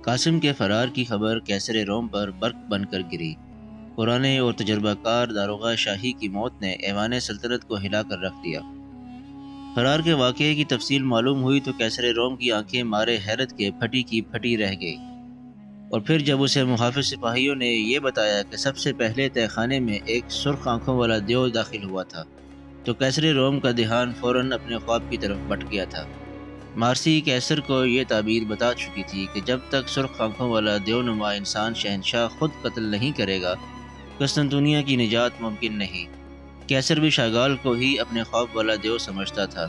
قاسم کے فرار کی خبر کیسر روم پر برق بن کر گری۔ پرانے اور تجربہ کار داروغہ شاہی کی موت نے ایوان سلطنت کو ہلا کر رکھ دیا۔ فرار کے واقعے کی تفصیل معلوم ہوئی تو کیسر روم کی آنکھیں مارے حیرت کے پھٹی کی پھٹی رہ گئی، اور پھر جب اسے محافظ سپاہیوں نے یہ بتایا کہ سب سے پہلے تہہ خانے میں ایک سرخ آنکھوں والا دیو داخل ہوا تھا، تو کیسر روم کا دھیان فوراً اپنے خواب کی طرف بٹ گیا تھا۔ مارسی کیسر کو یہ تعبیر بتا چکی تھی کہ جب تک سرخ آنکھوں والا دیو نما انسان شہنشاہ خود قتل نہیں کرے گا، قسطنطنیہ کی نجات ممکن نہیں۔ کیسر بھی شاگال کو ہی اپنے خواب والا دیو سمجھتا تھا۔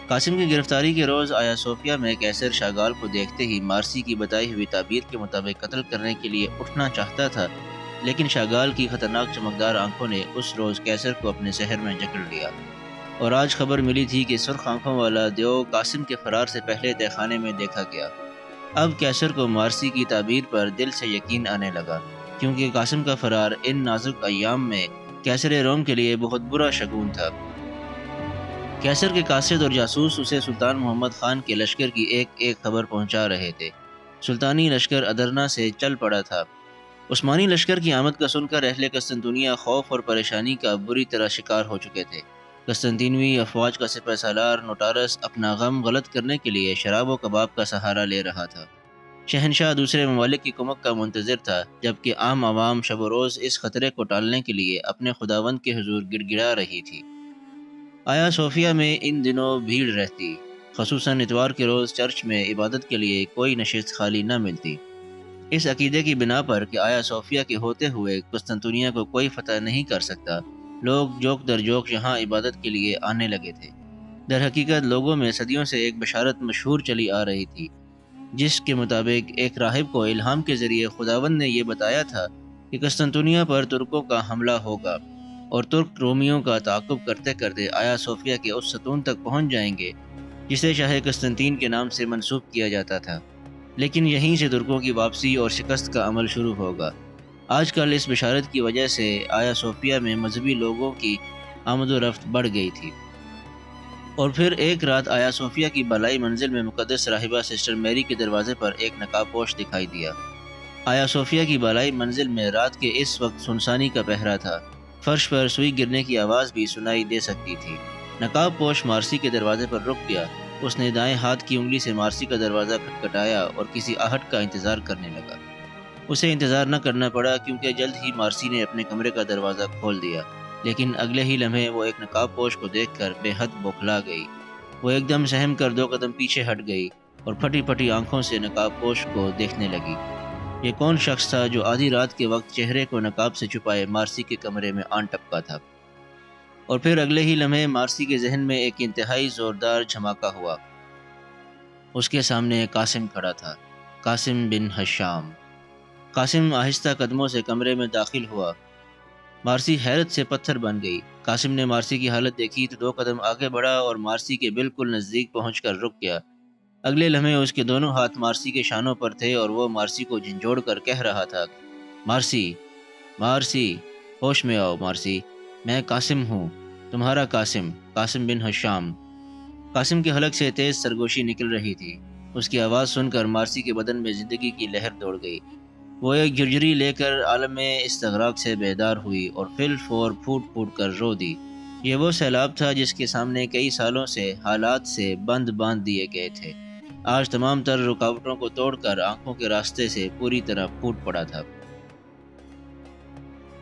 قاسم کی گرفتاری کے روز آیا صوفیہ میں کیسر شاگال کو دیکھتے ہی مارسی کی بتائی ہوئی تعبیر کے مطابق قتل کرنے کے لیے اٹھنا چاہتا تھا، لیکن شاگال کی خطرناک چمکدار آنکھوں نے اس روز کیسر کو اپنے سحر میں جکڑ لیا، اور آج خبر ملی تھی کہ سرخ آنکھوں والا دیو قاسم کے فرار سے پہلے تہہ خانے میں دیکھا گیا۔ اب کیسر کو مارسی کی تعبیر پر دل سے یقین آنے لگا، کیونکہ قاسم کا فرار ان نازک ایام میں کیسر روم کے لیے بہت برا شگون تھا۔ کیسر کے قاصد اور جاسوس اسے سلطان محمد خان کے لشکر کی ایک ایک خبر پہنچا رہے تھے۔ سلطانی لشکر ادرنا سے چل پڑا تھا۔ عثمانی لشکر کی آمد کا سن کر اہل قسطنطنیہ خوف اور پریشانی کا بری طرح شکار ہو چکے تھے۔ قسطنطینوی افواج کا سپہ سالار نوٹارس اپنا غم غلط کرنے کے لیے شراب و کباب کا سہارا لے رہا تھا۔ شہنشاہ دوسرے ممالک کی کمک کا منتظر تھا، جبکہ عام عوام شب و روز اس خطرے کو ٹالنے کے لیے اپنے خداوند کے حضور گڑ گڑا رہی تھی۔ آیا صوفیہ میں ان دنوں بھیڑ رہتی، خصوصاً اتوار کے روز چرچ میں عبادت کے لیے کوئی نشست خالی نہ ملتی، اس عقیدے کی بنا پر کہ آیا صوفیہ کے ہوتے ہوئے قسطنطنیہ کو کوئی فتح نہیں کر سکتا، لوگ جوک در جوک یہاں عبادت کے لیے آنے لگے تھے۔ در حقیقت لوگوں میں صدیوں سے ایک بشارت مشہور چلی آ رہی تھی، جس کے مطابق ایک راہب کو الہام کے ذریعے خداوند نے یہ بتایا تھا کہ قسطنطنیہ پر ترکوں کا حملہ ہوگا، اور ترک رومیوں کا تعاقب کرتے کرتے آیا صوفیہ کے اس ستون تک پہنچ جائیں گے جسے شاہ قسطنطین کے نام سے منسوب کیا جاتا تھا، لیکن یہیں سے ترکوں کی واپسی اور شکست کا عمل شروع ہوگا۔ آج کل اس بشارت کی وجہ سے آیا صوفیہ میں مذہبی لوگوں کی آمد و رفت بڑھ گئی تھی، اور پھر ایک رات آیا صوفیہ کی بالائی منزل میں مقدس راہبہ سسٹر میری کے دروازے پر ایک نقاب پوش دکھائی دیا۔ آیا صوفیہ کی بالائی منزل میں رات کے اس وقت سنسانی کا پہرا تھا، فرش پر سوئی گرنے کی آواز بھی سنائی دے سکتی تھی۔ نقاب پوش مارسی کے دروازے پر رک گیا۔ اس نے دائیں ہاتھ کی انگلی سے مارسی کا دروازہ کھٹکھٹایا اور کسی آہٹ کا انتظار کرنے لگا۔ اسے انتظار نہ کرنا پڑا، کیونکہ جلد ہی مارسی نے اپنے کمرے کا دروازہ کھول دیا، لیکن اگلے ہی لمحے وہ ایک نقاب پوش کو دیکھ کر بے حد بوکھلا گئی۔ وہ ایک دم سہم کر 2 قدم پیچھے ہٹ گئی اور پھٹی پھٹی آنکھوں سے نقاب پوش کو دیکھنے لگی۔ یہ کون شخص تھا جو آدھی رات کے وقت چہرے کو نقاب سے چھپائے مارسی کے کمرے میں آن ٹپکا تھا؟ اور پھر اگلے ہی لمحے مارسی کے ذہن میں ایک انتہائی زوردار جھماکا ہوا۔ اس کے سامنے قاسم کھڑا تھا، قاسم بن ہشام۔ قاسم آہستہ قدموں سے کمرے میں داخل ہوا۔ مارسی حیرت سے پتھر بن گئی۔ قاسم نے مارسی کی حالت دیکھی تو 2 قدم آگے بڑھا اور مارسی کے بالکل نزدیک پہنچ کر رک گیا۔ اگلے لمحے اس کے دونوں ہاتھ مارسی کے شانوں پر تھے اور وہ مارسی کو جھنجھوڑ کر کہہ رہا تھا، مارسی، مارسی، ہوش میں آؤ مارسی، میں قاسم ہوں، تمہارا قاسم، قاسم بن ہشام۔ قاسم کے حلق سے تیز سرگوشی نکل رہی تھی۔ اس کی آواز سن کر مارسی کے بدن میں زندگی کی لہر دوڑ گئی۔ وہ ایک جھرجھری لے کر عالم استغراق سے بیدار ہوئی اور فل فور پھوٹ پھوٹ کر رو دی۔ یہ وہ سیلاب تھا جس کے سامنے کئی سالوں سے حالات سے بند باندھ دیے گئے تھے، آج تمام تر رکاوٹوں کو توڑ کر آنکھوں کے راستے سے پوری طرح پھوٹ پڑا تھا۔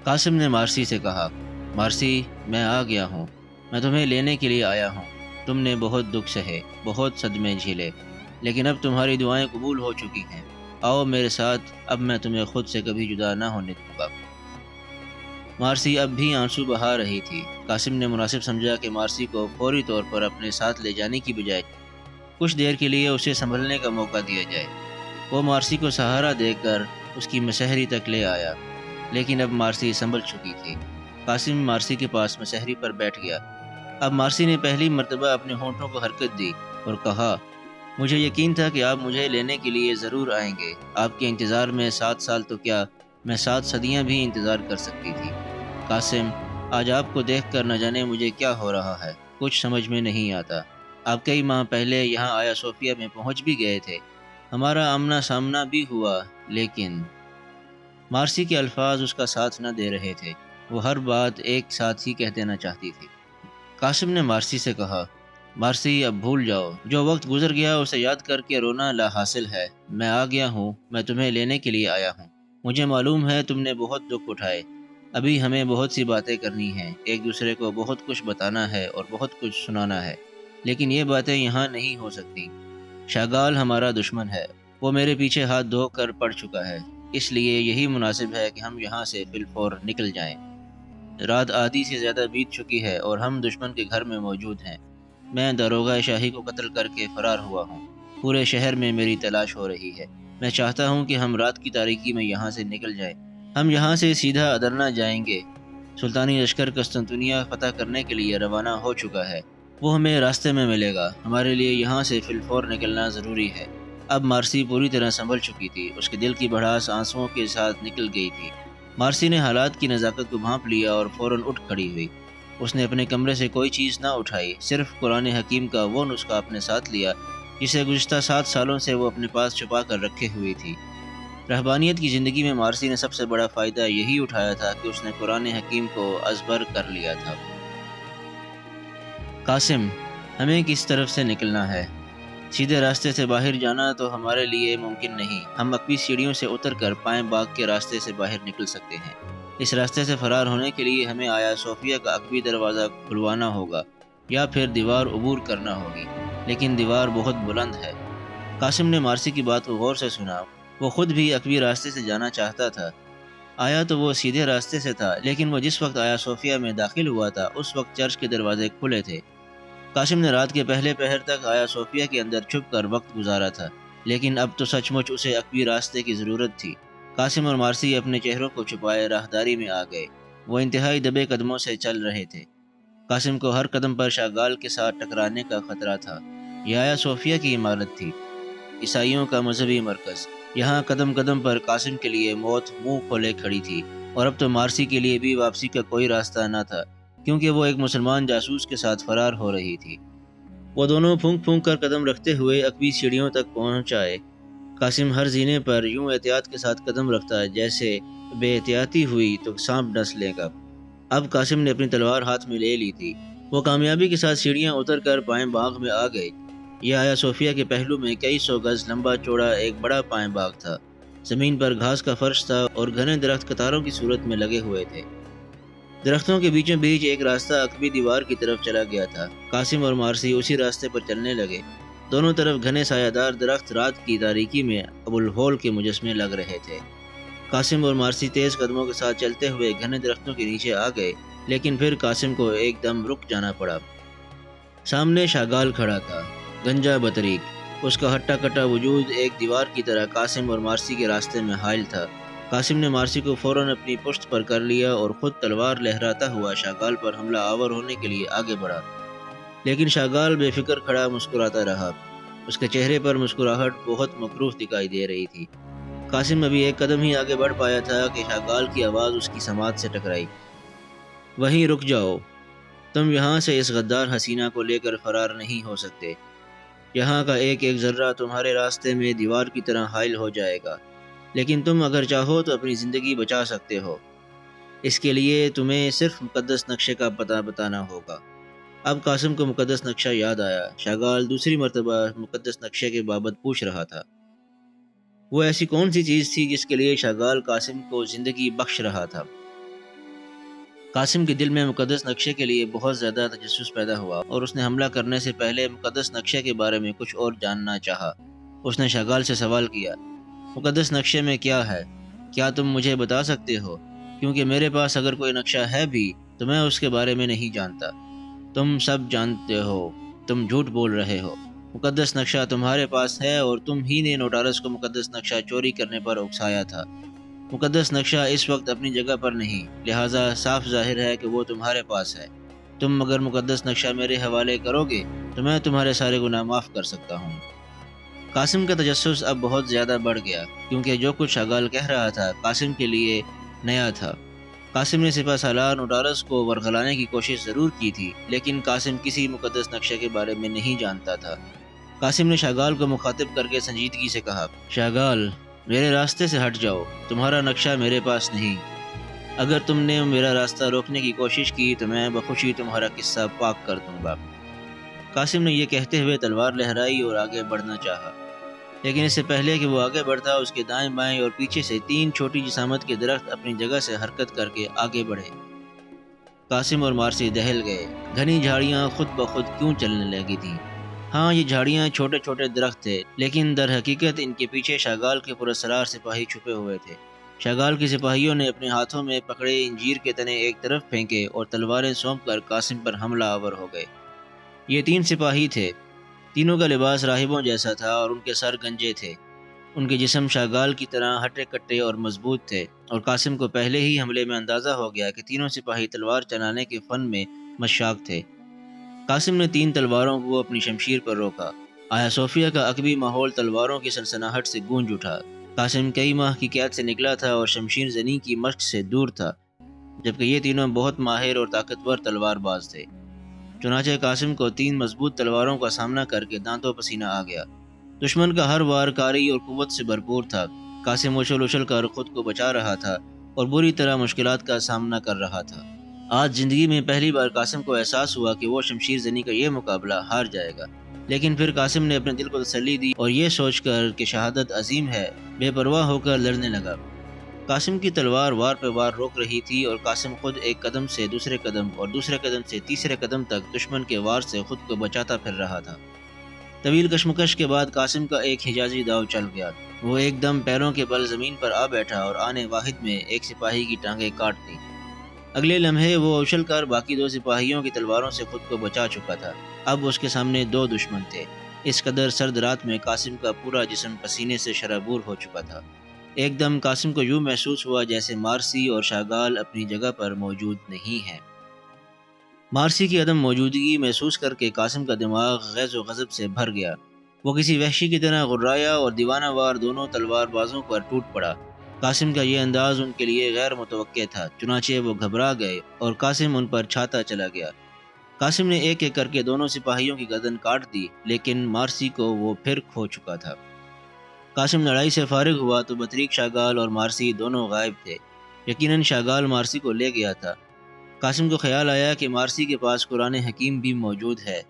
قاسم نے مارسی سے کہا، مارسی، میں آ گیا ہوں، میں تمہیں لینے کے لیے آیا ہوں۔ تم نے بہت دکھ سہے، بہت صدمے جھیلے، لیکن اب تمہاری دعائیں قبول ہو چکی ہیں۔ آؤ میرے ساتھ، اب میں تمہیں خود سے کبھی جدا نہ ہونے دوں گا۔ مارسی اب بھی آنسو بہا رہی تھی۔ قاسم نے مناسب سمجھا کہ مارسی کو فوری طور پر اپنے ساتھ لے جانے کی بجائے کچھ دیر کے لیے اسے سنبھلنے کا موقع دیا جائے۔ وہ مارسی کو سہارا دے کر اس کی مسحری تک لے آیا، لیکن اب مارسی سنبھل چکی تھی۔ قاسم مارسی کے پاس مسحری پر بیٹھ گیا۔ اب مارسی نے پہلی مرتبہ اپنے ہونٹوں کو حرکت دی اور کہا، مجھے یقین تھا کہ آپ مجھے لینے کے لیے ضرور آئیں گے۔ آپ کے انتظار میں 7 سال تو کیا، میں 7 صدیاں بھی انتظار کر سکتی تھی۔ قاسم، آج آپ کو دیکھ کر نہ جانے مجھے کیا ہو رہا ہے، کچھ سمجھ میں نہیں آتا۔ آپ کئی ماہ پہلے یہاں آیا صوفیہ میں پہنچ بھی گئے تھے، ہمارا آمنا سامنا بھی ہوا، لیکن مارسی کے الفاظ اس کا ساتھ نہ دے رہے تھے۔ وہ ہر بات ایک ساتھ ہی کہہ دینا چاہتی تھی۔ قاسم نے مارسی سے کہا، مارسی اب بھول جاؤ، جو وقت گزر گیا اسے یاد کر کے رونا لا حاصل ہے۔ میں آ گیا ہوں، میں تمہیں لینے کے لیے آیا ہوں۔ مجھے معلوم ہے تم نے بہت دکھ اٹھائے، ابھی ہمیں بہت سی باتیں کرنی ہیں، ایک دوسرے کو بہت کچھ بتانا ہے اور بہت کچھ سنانا ہے، لیکن یہ باتیں یہاں نہیں ہو سکتی۔ شاگال ہمارا دشمن ہے، وہ میرے پیچھے ہاتھ دھو کر پڑ چکا ہے، اس لیے یہی مناسب ہے کہ ہم یہاں سے بالفور نکل جائیں۔ رات آدھی سے زیادہ بیت چکی ہے اور ہم دشمن کے گھر میں موجود ہیں۔ میں داروغہ شاہی کو قتل کر کے فرار ہوا ہوں، پورے شہر میں میری تلاش ہو رہی ہے۔ میں چاہتا ہوں کہ ہم رات کی تاریکی میں یہاں سے نکل جائیں۔ ہم یہاں سے سیدھا ادرنا جائیں گے۔ سلطانی لشکر قسطنطنیہ فتح کرنے کے لیے روانہ ہو چکا ہے، وہ ہمیں راستے میں ملے گا۔ ہمارے لیے یہاں سے فی نکلنا ضروری ہے۔ اب مارسی پوری طرح سنبھل چکی تھی، اس کے دل کی بھڑاس آنسوؤں کے ساتھ نکل گئی تھی۔ مارسی نے حالات کی نزاکت کو بھانپ لیا اور فوراً اٹھ کھڑی ہوئی۔ اس نے اپنے کمرے سے کوئی چیز نہ اٹھائی، صرف قرآن حکیم کا وہ نسخہ اپنے ساتھ لیا جسے گزشتہ 7 سالوں سے وہ اپنے پاس چھپا کر رکھے ہوئی تھی۔ رہبانیت کی زندگی میں مارسی نے سب سے بڑا فائدہ یہی اٹھایا تھا کہ اس نے قرآن حکیم کو ازبر کر لیا تھا۔ قاسم، ہمیں کس طرف سے نکلنا ہے؟ سیدھے راستے سے باہر جانا تو ہمارے لیے ممکن نہیں۔ ہم اکبی سیڑھیوں سے اتر کر پائیں باغ کے راستے سے باہر نکل سکتے ہیں۔ اس راستے سے فرار ہونے کے لیے ہمیں آیا صوفیہ کا اکبی دروازہ کھلوانا ہوگا یا پھر دیوار عبور کرنا ہوگی، لیکن دیوار بہت بلند ہے۔ قاسم نے مارسی کی بات کو غور سے سنا۔ وہ خود بھی اکبی راستے سے جانا چاہتا تھا۔ آیا تو وہ سیدھے راستے سے تھا، لیکن وہ جس وقت آیا صوفیہ میں داخل ہوا تھا اس وقت چرچ کے دروازے کھلے تھے۔ قاسم نے رات کے پہلے پہر تک آیا صوفیہ کے اندر چھپ کر وقت گزارا تھا، لیکن اب تو سچ مچ اسے اکبی راستے کی ضرورت تھی۔ قاسم اور مارسی اپنے چہروں کو چھپائے راہداری میں آ گئے۔ وہ انتہائی دبے قدموں سے چل رہے تھے۔ قاسم کو ہر قدم پر شاگال کے ساتھ ٹکرانے کا خطرہ تھا۔ یہ آیا صوفیہ کی عمارت تھی، عیسائیوں کا مذہبی مرکز۔ یہاں قدم قدم پر قاسم کے لیے موت منہ کھولے کھڑی تھی، اور اب تو مارسی کے لیے بھی واپسی کا کوئی راستہ نہ تھا، کیونکہ وہ ایک مسلمان جاسوس کے ساتھ فرار ہو رہی تھی۔ وہ دونوں پھونک پھونک کر قدم رکھتے ہوئے اکبی سیڑھیوں تک پہنچ آئے۔ قاسم ہر زینے پر یوں احتیاط کے ساتھ قدم رکھتا جیسے بے احتیاطی ہوئی تو سانپ ڈس لے گا۔ اب قاسم نے اپنی تلوار ہاتھ میں لے لی تھی۔ وہ کامیابی کے ساتھ سیڑھیاں اتر کر پائیں باغ میں آ گئے۔ یہ آیا صوفیہ کے پہلو میں کئی 100 گز لمبا چوڑا ایک بڑا پائیں باغ تھا۔ زمین پر گھاس کا فرش تھا اور گھنے درخت قطاروں کی صورت میں لگے ہوئے تھے۔ درختوں کے بیچوں بیچ ایک راستہ اکبی دیوار کی طرف چلا گیا تھا۔ قاسم اور مارسی اسی راستے پر چلنے لگے۔ دونوں طرف گھنے سایہ دار درخت رات کی تاریکی میں ابوالہول کے مجسمے لگ رہے تھے۔ قاسم اور مارسی تیز قدموں کے ساتھ چلتے ہوئے گھنے درختوں کے نیچے آ گئے، لیکن پھر قاسم کو ایک دم رک جانا پڑا۔ سامنے شاگال کھڑا تھا، گنجا بطریق۔ اس کا ہٹا کٹا وجود ایک دیوار کی طرح قاسم اور مارسی کے راستے میں حائل تھا۔ قاسم نے مارسی کو فوراً اپنی پشت پر کر لیا اور خود تلوار لہراتا ہوا شاگال پر حملہ آور ہونے کے لیے آگے بڑھا، لیکن شاگال بے فکر کھڑا مسکراتا رہا۔ اس کے چہرے پر مسکراہٹ بہت مکروہ دکھائی دے رہی تھی۔ قاسم ابھی ایک قدم ہی آگے بڑھ پایا تھا کہ شاگال کی آواز اس کی سماعت سے ٹکرائی۔ وہیں رک جاؤ، تم یہاں سے اس غدار حسینہ کو لے کر فرار نہیں ہو سکتے۔ یہاں کا ایک ایک ذرہ تمہارے راستے میں دیوار کی طرح حائل ہو جائے گا، لیکن تم اگر چاہو تو اپنی زندگی بچا سکتے ہو۔ اس کے لیے تمہیں صرف مقدس نقشے کا پتہ بتانا ہوگا۔ اب قاسم کو مقدس نقشہ یاد آیا۔ شاگال دوسری مرتبہ مقدس نقشے کے بابت پوچھ رہا تھا۔ وہ ایسی کون سی چیز تھی جس کے لیے شاگال قاسم کو زندگی بخش رہا تھا؟ قاسم کے دل میں مقدس نقشے کے لیے بہت زیادہ تجسس پیدا ہوا، اور اس نے حملہ کرنے سے پہلے مقدس نقشے کے بارے میں کچھ اور جاننا چاہا۔ اس نے شاگال سے سوال کیا، مقدس نقشے میں کیا ہے؟ کیا تم مجھے بتا سکتے ہو؟ کیونکہ میرے پاس اگر کوئی نقشہ ہے بھی تو میں اس کے بارے میں نہیں جانتا۔ تم سب جانتے ہو، تم جھوٹ بول رہے ہو۔ مقدس نقشہ تمہارے پاس ہے اور تم ہی نے نوٹارس کو مقدس نقشہ چوری کرنے پر اکسایا تھا۔ مقدس نقشہ اس وقت اپنی جگہ پر نہیں، لہٰذا صاف ظاہر ہے کہ وہ تمہارے پاس ہے۔ تم اگر مقدس نقشہ میرے حوالے کرو گے تو میں تمہارے سارے گناہ معاف کر سکتا ہوں۔ قاسم کا تجسس اب بہت زیادہ بڑھ گیا، کیونکہ جو کچھ شاگال کہہ رہا تھا قاسم کے لیے نیا تھا۔ قاسم نے سپہ سالار نوٹارس کو ورغلانے کی کوشش ضرور کی تھی، لیکن قاسم کسی مقدس نقشے کے بارے میں نہیں جانتا تھا۔ قاسم نے شاگال کو مخاطب کر کے سنجیدگی سے کہا، شاگال، میرے راستے سے ہٹ جاؤ، تمہارا نقشہ میرے پاس نہیں۔ اگر تم نے میرا راستہ روکنے کی کوشش کی تو میں بخوشی تمہارا قصہ پاک کر دوں گا۔ قاسم نے یہ کہتے ہوئے تلوار لہرائی اور آگے بڑھنا چاہا، لیکن اس سے پہلے کہ وہ آگے بڑھتا اس کے دائیں بائیں اور پیچھے سے 3 چھوٹی جسامت کے درخت اپنی جگہ سے حرکت کر کے آگے بڑھے۔ قاسم اور مارسی دہل گئے۔ گھنی جھاڑیاں خود بخود کیوں چلنے لگی تھیں؟ ہاں، یہ جھاڑیاں چھوٹے چھوٹے درخت تھے، لیکن در حقیقت ان کے پیچھے شاگال کے پراسرار سپاہی چھپے ہوئے تھے۔ شاگال کے سپاہیوں نے اپنے ہاتھوں میں پکڑے انجیر کے تنے ایک طرف پھینکے اور تلواریں سونپ کر قاسم پر حملہ آور ہو گئے۔ یہ 3 سپاہی تھے۔ تینوں کا لباس راہبوں جیسا تھا اور ان کے سر گنجے تھے۔ ان کے جسم شاگال کی طرح ہٹے کٹے اور مضبوط تھے، اور قاسم کو پہلے ہی حملے میں اندازہ ہو گیا کہ تینوں سپاہی تلوار چلانے کے فن میں مشاق تھے۔ قاسم نے 3 تلواروں کو اپنی شمشیر پر روکا۔ آیا صوفیہ کا عقبی ماحول تلواروں کی سنسناہٹ سے گونج اٹھا۔ قاسم کئی ماہ کی قید سے نکلا تھا اور شمشیر زنی کی مشق سے دور تھا، جبکہ یہ تینوں بہت ماہر اور طاقتور تلوار باز تھے۔ چنانچہ قاسم کو 3 مضبوط تلواروں کا سامنا کر کے دانتوں پسینہ آ گیا۔ دشمن کا ہر وار کاری اور قوت سے بھرپور تھا۔ قاسم اچھل اچھل کر خود کو بچا رہا تھا اور بری طرح مشکلات کا سامنا کر رہا تھا۔ آج زندگی میں پہلی بار قاسم کو احساس ہوا کہ وہ شمشیر زنی کا یہ مقابلہ ہار جائے گا، لیکن پھر قاسم نے اپنے دل کو تسلی دی اور یہ سوچ کر کہ شہادت عظیم ہے، بے پرواہ ہو کر لڑنے لگا۔ قاسم کی تلوار وار پہ وار روک رہی تھی اور قاسم خود ایک قدم سے دوسرے قدم اور دوسرے قدم سے تیسرے قدم تک دشمن کے وار سے خود کو بچاتا پھر رہا تھا۔ طویل کشمکش کے بعد قاسم کا ایک حجازی داؤ چل گیا۔ وہ ایک دم پیروں کے بل زمین پر آ بیٹھا اور آنے واحد میں ایک سپاہی کی ٹانگیں کاٹ دی۔ اگلے لمحے وہ اچھل کر باقی 2 سپاہیوں کی تلواروں سے خود کو بچا چکا تھا۔ اب اس کے سامنے 2 دشمن تھے۔ اس قدر سرد رات میں قاسم کا پورا جسم پسینے سے شرابور ہو چکا تھا۔ ایک دم قاسم کو یوں محسوس ہوا جیسے مارسی اور شاگال اپنی جگہ پر موجود نہیں ہیں۔ مارسی کی عدم موجودگی محسوس کر کے قاسم کا دماغ غیظ و غضب سے بھر گیا۔ وہ کسی وحشی کی طرح غرایا اور دیوانہ وار دونوں تلوار بازوں پر ٹوٹ پڑا۔ قاسم کا یہ انداز ان کے لیے غیر متوقع تھا، چنانچہ وہ گھبرا گئے اور قاسم ان پر چھاتا چلا گیا۔ قاسم نے ایک ایک کر کے دونوں سپاہیوں کی گردن کاٹ دی، لیکن مارسی کو وہ پھر کھو چکا تھا۔ قاسم لڑائی سے فارغ ہوا تو بطریق شاگال اور مارسی دونوں غائب تھے۔ یقیناً شاگال مارسی کو لے گیا تھا۔ قاسم کو خیال آیا کہ مارسی کے پاس قرآن حکیم بھی موجود ہے۔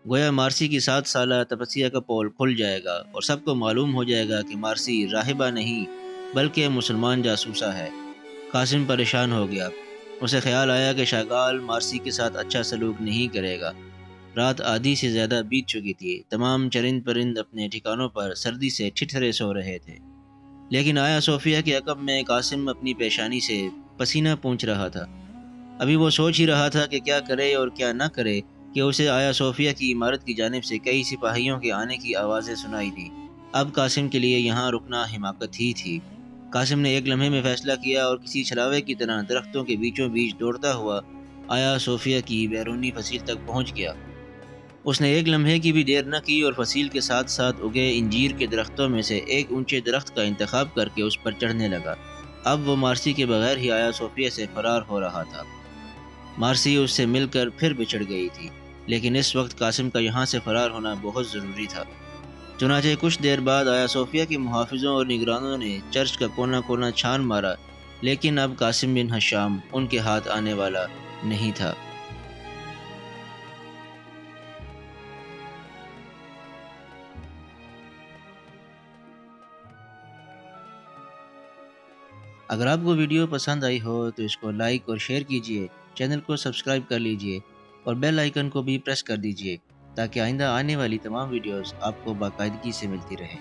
گویا مارسی کی 7 سالہ تپسیا کا پول کھل جائے گا اور سب کو معلوم ہو جائے گا کہ مارسی راہبہ نہیں بلکہ مسلمان جاسوسہ ہے۔ قاسم پریشان ہو گیا۔ اسے خیال آیا کہ شاگال مارسی کے ساتھ اچھا سلوک نہیں کرے گا۔ رات آدھی سے زیادہ بیت چکی تھی۔ تمام چرند پرند اپنے ٹھکانوں پر سردی سے ٹھٹھرے سو رہے تھے، لیکن آیا صوفیہ کے عقب میں قاسم اپنی پیشانی سے پسینہ پونچھ رہا تھا۔ ابھی وہ سوچ ہی رہا تھا کہ کیا کرے اور کیا نہ کرے کہ اسے آیا صوفیہ کی عمارت کی جانب سے کئی سپاہیوں کے آنے کی آوازیں سنائی دی۔ اب قاسم کے لیے یہاں رکنا حماقت ہی تھی۔ قاسم نے ایک لمحے میں فیصلہ کیا اور کسی چھلاوے کی طرح درختوں کے بیچوں بیچ دوڑتا ہوا آیا صوفیہ کی بیرونی فصیل تک پہنچ گیا۔ اس نے ایک لمحے کی بھی دیر نہ کی اور فصیل کے ساتھ ساتھ اگے انجیر کے درختوں میں سے ایک اونچے درخت کا انتخاب کر کے اس پر چڑھنے لگا۔ اب وہ مارسی کے بغیر ہی آیا صوفیہ سے فرار ہو رہا تھا۔ مارسی اس سے مل کر پھر بچھڑ گئی تھی، لیکن اس وقت قاسم کا یہاں سے فرار ہونا بہت ضروری تھا۔ چنانچہ کچھ دیر بعد آیا صوفیہ کے محافظوں اور نگرانوں نے چرچ کا کونا کونا چھان مارا، لیکن اب قاسم بن حشام ان کے ہاتھ آنے والا نہیں تھا۔ اگر آپ کو ویڈیو پسند آئی ہو تو اس کو لائک اور شیئر کیجیے، چینل کو سبسکرائب کر لیجیے اور بیل آئیکن کو بھی پریس کر دیجیے تاکہ آئندہ آنے والی تمام ویڈیوز آپ کو باقاعدگی سے ملتی رہیں۔